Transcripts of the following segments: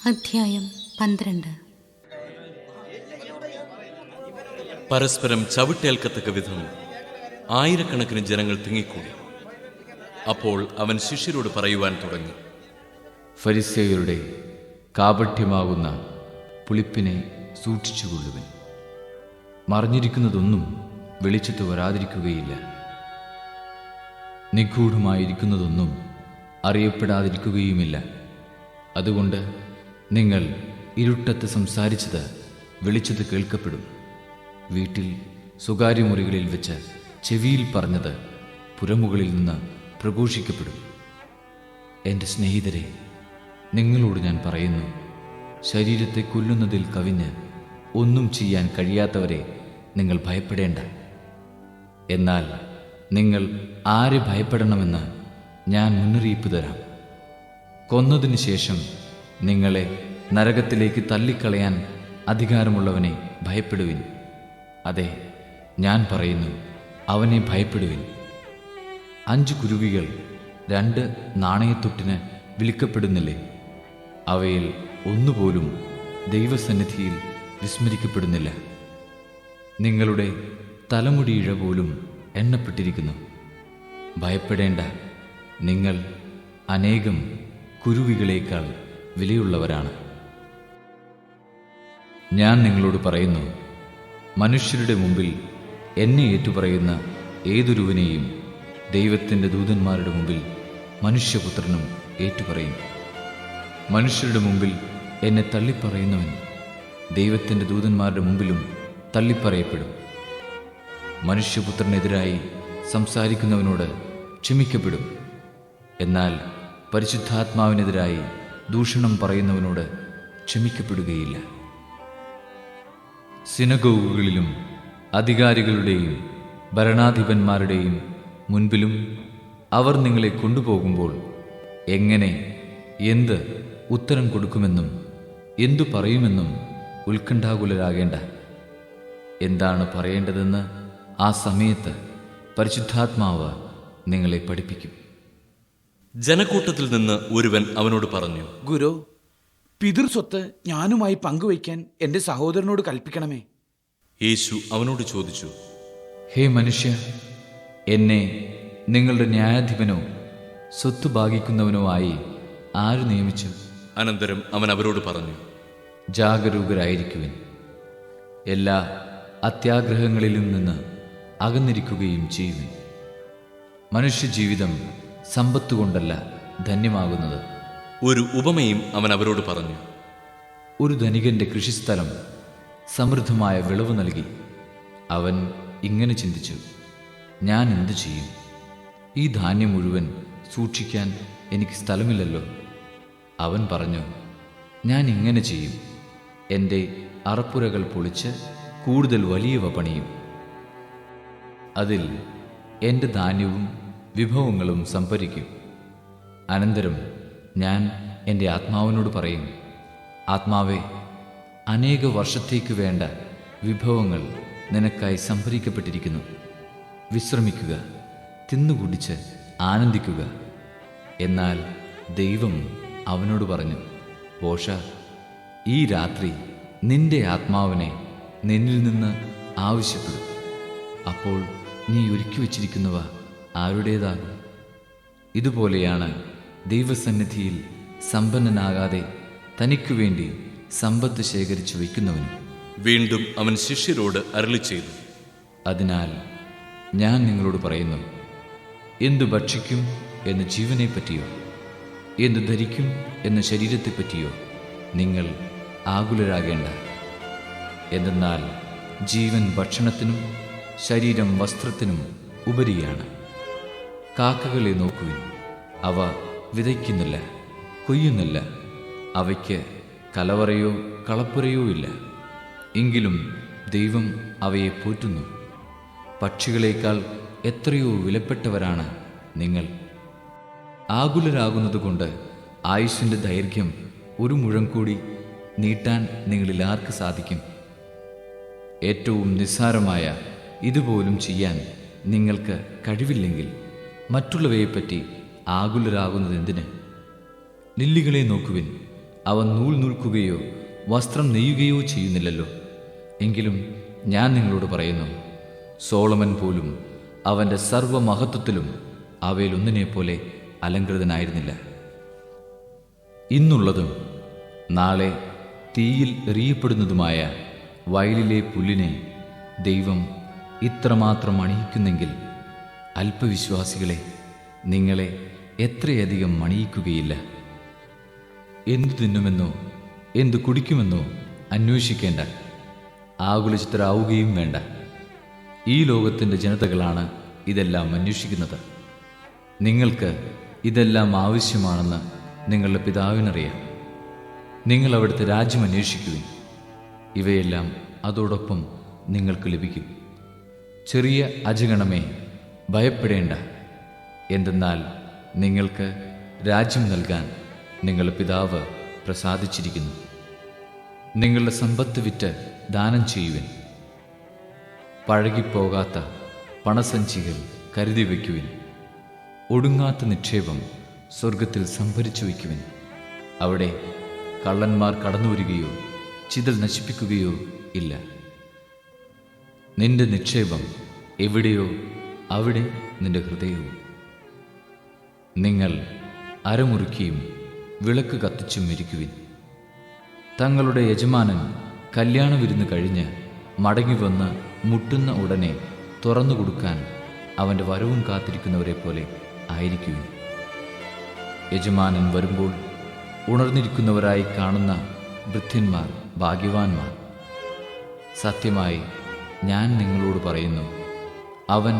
അധ്യായം 12. പരസ്പരം ചവിട്ടേൽക്കത്തക്ക വിധം ആയിരക്കണക്കിന് ജനങ്ങൾ തിങ്ങിക്കൂടി. അപ്പോൾ അവൻ ശിഷ്യരോട് പറയുവാൻ തുടങ്ങി, ഫരിസേയരുടെ കാപട്യമാകുന്ന പുളിപ്പിനെ സൂക്ഷിച്ചുകൊള്ളുവിൻ. മറിഞ്ഞിരിക്കുന്നതൊന്നും വെളിച്ചത്ത് വരാതിരിക്കുകയില്ല, നിഗൂഢമായിരിക്കുന്നതൊന്നും അറിയപ്പെടാതിരിക്കുകയുമില്ല. അതുകൊണ്ട് നിങ്ങൾ ഇരുട്ടത്ത് സംസാരിച്ചത് വെളിച്ചത്ത് കേൾക്കപ്പെടും, വീട്ടിൽ സ്വകാര്യമുറികളിൽ വെച്ച് ചെവിയിൽ പറഞ്ഞത് പുരമുകളിൽ നിന്ന് പ്രഘോഷിക്കപ്പെടും. എൻ്റെ സ്നേഹിതരെ, നിങ്ങളോട് ഞാൻ പറയുന്നു, ശരീരത്തെ കൊല്ലുന്നതിൽ കവിഞ്ഞ് ഒന്നും ചെയ്യാൻ കഴിയാത്തവരെ നിങ്ങൾ ഭയപ്പെടേണ്ട. എന്നാൽ നിങ്ങൾ ആരെ ഭയപ്പെടണമെന്ന് ഞാൻ മുന്നറിയിപ്പ് തരാം. കൊന്നതിന് ശേഷം നിങ്ങളെ നരകത്തിലേക്ക് തള്ളിക്കളയാൻ അധികാരമുള്ളവനെ ഭയപ്പെടുവിൻ. അതെ, ഞാൻ പറയുന്നു, അവനെ ഭയപ്പെടുവിൻ. 5 കുരുവികൾ 2 നാണയത്തൊട്ടിന് വിൽക്കപ്പെടുന്നില്ലേ? അവയിൽ ഒന്നുപോലും ദൈവസന്നിധിയിൽ വിസ്മരിക്കപ്പെടുന്നില്ല. നിങ്ങളുടെ തലമുടിയിഴ പോലും എണ്ണപ്പെട്ടിരിക്കുന്നു. ഭയപ്പെടേണ്ട, നിങ്ങൾ അനേകം കുരുവികളേക്കാൾ വിലയുള്ളവരാണ്. ഞാൻ നിങ്ങളോട് പറയുന്നു, മനുഷ്യരുടെ മുമ്പിൽ എന്നെ ഏറ്റുപറയുന്ന ഏതൊരുവനെയും ദൈവത്തിൻ്റെ ദൂതന്മാരുടെ മുമ്പിൽ മനുഷ്യപുത്രനും ഏറ്റുപറയും. മനുഷ്യരുടെ മുമ്പിൽ എന്നെ തള്ളിപ്പറയുന്നവൻ ദൈവത്തിൻ്റെ ദൂതന്മാരുടെ മുമ്പിലും തള്ളിപ്പറയപ്പെടും. മനുഷ്യപുത്രനെതിരായി സംസാരിക്കുന്നവനോട് ക്ഷമിക്കപ്പെടും. എന്നാൽ പരിശുദ്ധാത്മാവിനെതിരായി ദൂഷണം പറയുന്നവനോട് ക്ഷമിക്കപ്പെടുകയില്ല. സിനഗോഗുകളിലും അധികാരികളുടെയും ഭരണാധിപന്മാരുടെയും മുൻപിലും അവർ നിങ്ങളെ കൊണ്ടുപോകുമ്പോൾ എങ്ങനെ, എന്ത് ഉത്തരം കൊടുക്കുമെന്നും എന്തു പറയുമെന്നും ഉത്കണ്ഠാകുലരാകേണ്ട. എന്താണ് പറയേണ്ടതെന്ന് ആ സമയത്ത് പരിശുദ്ധാത്മാവ് നിങ്ങളെ പഠിപ്പിക്കും. ജനക്കൂട്ടത്തിൽ നിന്ന് ഒരുവൻ അവനോട് പറഞ്ഞു, ഗുരു, പിതൃസ്വത്ത് ഞാനുമായി പങ്കുവയ്ക്കാൻ എൻ്റെ സഹോദരനോട് കൽപ്പിക്കണമേ. യേശു അവനോട് ചോദിച്ചു, ഹേ മനുഷ്യ, എന്നെ നിങ്ങളുടെ ന്യായാധിപനോ സ്വത്ത് ഭാഗിക്കുന്നവനോ ആയി ആര് നിയമിച്ചു? അനന്തരം അവൻ അവരോട് പറഞ്ഞു, ജാഗരൂകരായിരിക്കുവിൻ. എല്ലാ അത്യാഗ്രഹങ്ങളിലും നിന്ന് അകന്നിരിക്കുകയും ചെയ്യുവിൻ. മനുഷ്യജീവിതം സമ്പത്തുകൊണ്ടല്ല ധന്യമാകുന്നത്. ഒരു ഉപമയും അവൻ അവരോട് പറഞ്ഞു, ഒരു ധനികന്റെ കൃഷിസ്ഥലം സമൃദ്ധമായ വിളവ് നൽകി. അവൻ ഇങ്ങനെ ചിന്തിച്ചു, ഞാൻ എന്തു ചെയ്യും? ഈ ധാന്യം മുഴുവൻ സൂക്ഷിക്കാൻ എനിക്ക് സ്ഥലമില്ലല്ലോ. അവൻ പറഞ്ഞു, ഞാൻ ഇങ്ങനെ ചെയ്യും, എൻ്റെ അറപ്പുരകൾ പൊളിച്ച് കൂടുതൽ വലിയവ പണിയും. അതിൽ എൻ്റെ ധാന്യവും വിഭവങ്ങളും സംഭരിക്കും. അനന്തരം ഞാൻ എൻ്റെ ആത്മാവിനോട് പറയും, ആത്മാവേ, അനേക വർഷത്തേക്ക് വേണ്ട വിഭവങ്ങൾ നിനക്കായി സംഭരിക്കപ്പെട്ടിരിക്കുന്നു. വിശ്രമിക്കുക, തിന്നുകുടിച്ച് ആനന്ദിക്കുക. എന്നാൽ ദൈവം അവനോട് പറഞ്ഞു, പോഷ, ഈ രാത്രി നിന്റെ ആത്മാവിനെ നിന്നിൽ നിന്ന് ആവശ്യപ്പെടും. അപ്പോൾ നീ ഒരുക്കി വച്ചിരിക്കുന്നവ ആരുടേതാകും? ഇതുപോലെയാണ് ദൈവസന്നിധിയിൽ സമ്പന്നനാകാതെ തനിക്കു വേണ്ടി സമ്പത്ത് ശേഖരിച്ചു വയ്ക്കുന്നവനും. വീണ്ടും അവൻ ശിഷ്യരോട് അരുളി ചെയ്തു, അതിനാൽ ഞാൻ നിങ്ങളോട് പറയുന്നു, എന്തു ഭക്ഷിക്കും എന്ന് ജീവനെപ്പറ്റിയോ എന്തു ധരിക്കും എന്ന ശരീരത്തെപ്പറ്റിയോ നിങ്ങൾ ആകുലരാകേണ്ട. എന്തെന്നാൽ ജീവൻ ഭക്ഷണത്തിനും ശരീരം വസ്ത്രത്തിനും ഉപരിയാണ്. കാക്കകളെ നോക്കുവിൻ, അവ വിതയ്ക്കുന്നില്ല, കൊയ്യുന്നില്ല, അവയ്ക്ക് കലവറയോ കളപ്പുരയോ ഇല്ല, എങ്കിലും ദൈവം അവയെ പോറ്റുന്നു. പക്ഷികളേക്കാൾ എത്രയോ വിലപ്പെട്ടവരാണ് നിങ്ങൾ. ആകുലരാകുന്നതുകൊണ്ട് ആയുസ്സിൻ്റെ ദൈർഘ്യം 1 മുഴം കൂടി നീട്ടാൻ നിങ്ങളിൽ ആർക്ക് സാധിക്കും? ഏറ്റവും നിസ്സാരമായ ഇതുപോലും ചെയ്യാൻ നിങ്ങൾക്ക് കഴിവില്ലെങ്കിൽ മറ്റുള്ളവയെപ്പറ്റി ആകുലരാകുന്നതെന്തിന്? ലില്ലികളെ നോക്കുവിൻ, അവൻ നൂൽ നൂൽക്കുകയോ വസ്ത്രം നെയ്യുകയോ ചെയ്യുന്നില്ലല്ലോ. എങ്കിലും ഞാൻ നിങ്ങളോട് പറയുന്നു, സോളമൻ പോലും അവൻ്റെ സർവ്വമഹത്വത്തിലും അവയിലൊന്നിനെപ്പോലെ അലങ്കൃതനായിരുന്നില്ല. ഇന്നുള്ളതും നാളെ തീയിൽ എറിയപ്പെടുന്നതുമായ വയലിലെ പുല്ലിനെ ദൈവം ഇത്രമാത്രം അണിയിക്കുന്നെങ്കിൽ അല്പവിശ്വാസികളെ, നിങ്ങളെ എത്രയധികം അണിയിക്കുകയില്ല. എന്തു തിന്നുമെന്നോ എന്തു കുടിക്കുമെന്നോ അന്വേഷിക്കേണ്ട, ആകുലചിത്തരാവുകയും വേണ്ട. ഈ ലോകത്തിൻ്റെ ജനതകളാണ് ഇതെല്ലാം അന്വേഷിക്കുന്നത്. നിങ്ങൾക്ക് ഇതെല്ലാം ആവശ്യമാണെന്ന് നിങ്ങളുടെ പിതാവിനറിയാം. നിങ്ങൾ അവിടുത്തെ രാജ്യം അന്വേഷിക്കുവിൻ, ഇവയെല്ലാം അതോടൊപ്പം നിങ്ങൾക്ക് ലഭിക്കും. ചെറിയ അജഗണമേ, ഭയപ്പെടേണ്ട. എന്തെന്നാൽ നിങ്ങൾക്ക് രാജ്യം നൽകാൻ നിങ്ങളുടെ പിതാവ് പ്രസാദിച്ചിരിക്കുന്നു. നിങ്ങളുടെ സമ്പത്ത് വിറ്റ് ദാനം ചെയ്യുവിൻ. പഴകിപ്പോകാത്ത പണസഞ്ചികൾ കരുതി വയ്ക്കുവിൻ. ഒടുങ്ങാത്ത നിക്ഷേപം സ്വർഗത്തിൽ സംഭരിച്ചു വയ്ക്കുവിൻ. അവിടെ കള്ളന്മാർ കടന്നുവരികയോ ചിതൽ നശിപ്പിക്കുകയോ ഇല്ല. നിന്റെ നിക്ഷേപം എവിടെയോ അവിടെ നിന്റെ ഹൃദയവും. നിങ്ങൾ അരമുറുക്കിയും വിളക്ക് കത്തിച്ചും ഇരിക്കുവിൻ. തങ്ങളുടെ യജമാനൻ കല്യാണ വിരുന്ന് കഴിഞ്ഞ് മടങ്ങി വന്ന് മുട്ടുന്ന ഉടനെ തുറന്നു കൊടുക്കാൻ അവൻ്റെ വരവും കാത്തിരിക്കുന്നവരെ പോലെ ആയിരിക്കുവിൻ. യജമാനൻ വരുമ്പോൾ ഉണർന്നിരിക്കുന്നവരായി കാണുന്ന ഭൃത്യന്മാർ ഭാഗ്യവാന്മാർ. സത്യമായി ഞാൻ നിങ്ങളോട് പറയുന്നു, അവൻ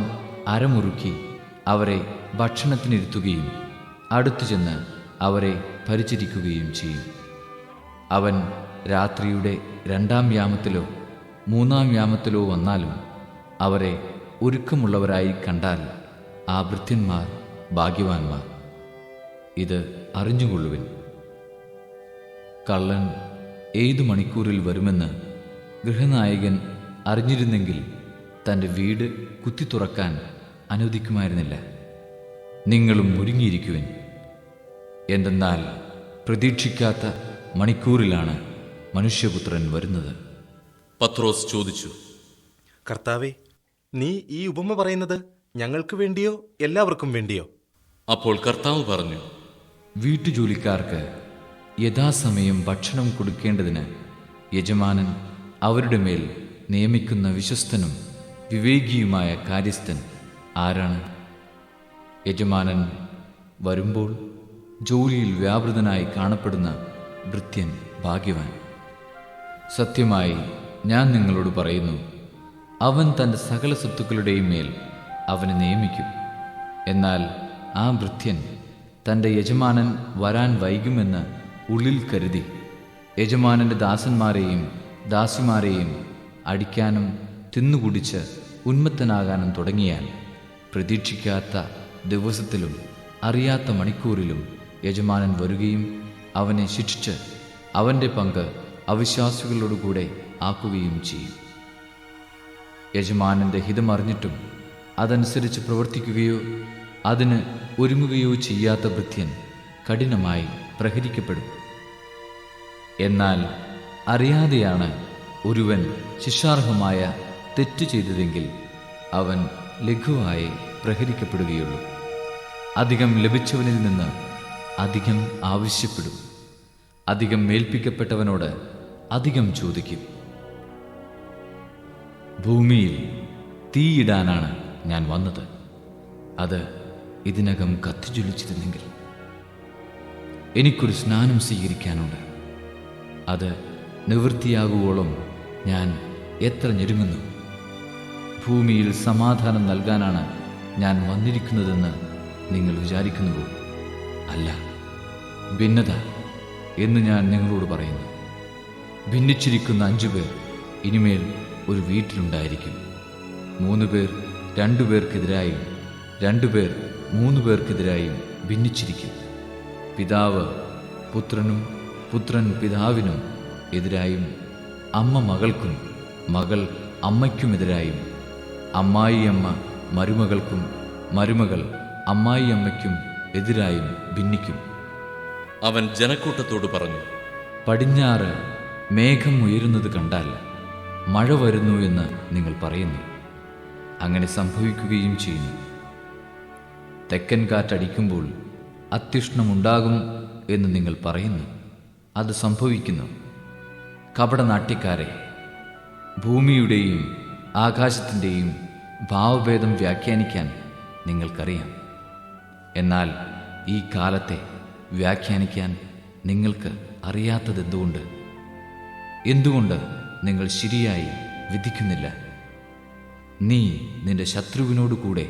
അരമുറുക്കി അവരെ ഭക്ഷണത്തിനിരുത്തുകയും അടുത്തു ചെന്ന് അവരെ പരിചരിക്കുകയും ചെയ്യും. അവൻ രാത്രിയുടെ 2-ാം യാമത്തിലോ 3-ാം യാമത്തിലോ വന്നാലും അവരെ ഒരുക്കമുള്ളവരായി കണ്ടാൽ ആ ഭൃത്യന്മാർ ഭാഗ്യവാന്മാർ. ഇത് അറിഞ്ഞുകൊള്ളുവിൻ. കള്ളൻ ഏതു മണിക്കൂറിൽ വരുമെന്ന് ഗൃഹനായകൻ അറിഞ്ഞിരുന്നെങ്കിൽ തൻ്റെ വീട് കുത്തി തുറക്കാൻ അനുവദിക്കുമായിരുന്നില്ല. നിങ്ങളും ഒരുങ്ങിയിരിക്കുവിൻ. എന്തെന്നാൽ പ്രതീക്ഷിക്കാത്ത മണിക്കൂറിലാണ് മനുഷ്യപുത്രൻ വരുന്നത്. പത്രോസ് ചോദിച്ചു, കർത്താവേ, നീ ഈ ഉപമ പറയുന്നത് ഞങ്ങൾക്ക് വേണ്ടിയോ എല്ലാവർക്കും വേണ്ടിയോ? അപ്പോൾ കർത്താവ് പറഞ്ഞു, വീട്ടുജോലിക്കാർക്ക് യഥാസമയം ഭക്ഷണം കൊടുക്കേണ്ടതിന് യജമാനൻ അവരുടെ മേൽ നിയമിക്കുന്ന വിശ്വസ്തനും വിവേകിയുമായ കാര്യസ്ഥൻ ആരാണ്? യജമാനൻ വരുമ്പോൾ ജോലിയിൽ വ്യാപൃതനായി കാണപ്പെടുന്ന ഭൃത്യൻ ഭാഗ്യവാൻ. സത്യമായി ഞാൻ നിങ്ങളോട് പറയുന്നു, അവൻ തൻ്റെ സകല സ്വത്തുക്കളുടെയും മേൽ അവനെ നിയമിക്കും. എന്നാൽ ആ ഭൃത്യൻ തൻ്റെ യജമാനൻ വരാൻ വൈകുമെന്ന് ഉള്ളിൽ കരുതി യജമാനൻ്റെ ദാസന്മാരെയും ദാസിമാരെയും അടിക്കാനും തിന്നുകുടിച്ച് ഉന്മത്തനാകാനും തുടങ്ങിയാൽ പ്രതീക്ഷിക്കാത്ത ദിവസത്തിലും അറിയാത്ത മണിക്കൂറിലും യജമാനൻ വരികയും അവനെ ശിക്ഷിച്ച് അവൻ്റെ പങ്ക് അവിശ്വാസികളോടുകൂടെ ആക്കുകയും ചെയ്യും. യജമാനൻ്റെ ഹിതമറിഞ്ഞിട്ടും അതനുസരിച്ച് പ്രവർത്തിക്കുകയോ അതിന് ഒരുങ്ങുകയോ ചെയ്യാത്ത ഭൃത്യൻ കഠിനമായി പ്രഹരിക്കപ്പെടും. എന്നാൽ അറിയാതെയാണ് ഒരുവൻ ശിക്ഷാർഹമായ തെറ്റ് ചെയ്തതെങ്കിൽ അവൻ ലഘുവായി പ്രഹരിക്കപ്പെടുകയുള്ളൂ. അധികം ലഭിച്ചവനിൽ നിന്ന് അധികം ആവശ്യപ്പെടും. അധികം മേൽപ്പിക്കപ്പെട്ടവനോട് അധികം ചോദിക്കും. ഭൂമിയിൽ തീയിടാനാണ് ഞാൻ വന്നത്. അത് ഇതിനകം കത്തിജ്വലിച്ചിരുന്നെങ്കിൽ. എനിക്കൊരു സ്നാനം സ്വീകരിക്കാനുണ്ട്. അത് നിവൃത്തിയാകുവോളം ഞാൻ എത്ര ഞെരുങ്ങുന്നു. ഭൂമിയിൽ സമാധാനം നൽകാനാണ് ഞാൻ വന്നിരിക്കുന്നതെന്ന് നിങ്ങൾ വിചാരിക്കുന്നുവോ? അല്ല, ഭിന്നത എന്ന് ഞാൻ നിങ്ങളോട് പറയുന്നു. ഭിന്നിച്ചിരിക്കുന്ന 5 പേർ ഇനിമേൽ ഒരു വീട്ടിലുണ്ടായിരിക്കും. 3 പേർ 2 പേർക്കെതിരായും 2 പേർ 3 പേർക്കെതിരായും ഭിന്നിച്ചിരിക്കും. പിതാവ് പുത്രനും പുത്രൻ പിതാവിനും എതിരായും അമ്മ മകൾക്കും മകൾ അമ്മയ്ക്കുമെതിരായും അമ്മായിയമ്മ മരുമകൾക്കും മരുമകൾ അമ്മായിയമ്മയ്ക്കും എതിരായും ഭിന്നിക്കും. അവൻ ജനക്കൂട്ടത്തോട് പറഞ്ഞു, പടിഞ്ഞാറ് മേഘം ഉയരുന്നത് കണ്ടാൽ മഴ വരുന്നു എന്ന് നിങ്ങൾ പറയുന്നു. അങ്ങനെ സംഭവിക്കുകയും ചെയ്യുന്നു. തെക്കൻ കാറ്റടിക്കുമ്പോൾ അത്യുഷ്ണമുണ്ടാകും എന്ന് നിങ്ങൾ പറയുന്നു. അത് സംഭവിക്കുന്നു. കപടനാട്യക്കാരെ, ഭൂമിയുടെയും ആകാശത്തിൻ്റെയും ഭാവഭേദം വ്യാഖ്യാനിക്കാൻ നിങ്ങൾക്കറിയാം. എന്നാൽ ഈ കാലത്തെ വ്യാഖ്യാനിക്കാൻ നിങ്ങൾക്ക് അറിയാത്തതെന്തുകൊണ്ട്? എന്തുകൊണ്ട് നിങ്ങൾ ശരിയായി വിധിക്കുന്നില്ല? നീ നിന്റെ ശത്രുവിനോട് കൂടെ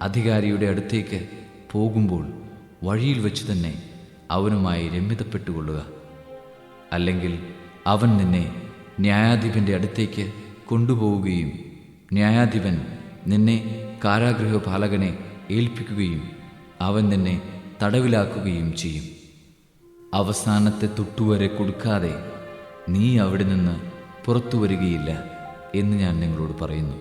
അധികാരിയുടെ അടുത്തേക്ക് പോകുമ്പോൾ വഴിയിൽ വെച്ച് തന്നെ അവനുമായി രമ്യതപ്പെട്ടുകൊള്ളുക. അല്ലെങ്കിൽ അവൻ നിന്നെ ന്യായാധിപൻ്റെ അടുത്തേക്ക് കൊണ്ടുപോവുകയും ന്യായാധിപൻ നിന്നെ കാരാഗൃഹപാലകനെ ഏൽപ്പിക്കുകയും അവൻ നിന്നെ തടവിലാക്കുകയും ചെയ്യും. അവസാനത്തെ തൊട്ടുവരെ കൊടുക്കാതെ നീ അവിടെ നിന്ന് പുറത്തു വരികയില്ല എന്ന് ഞാൻ നിങ്ങളോട് പറയുന്നു.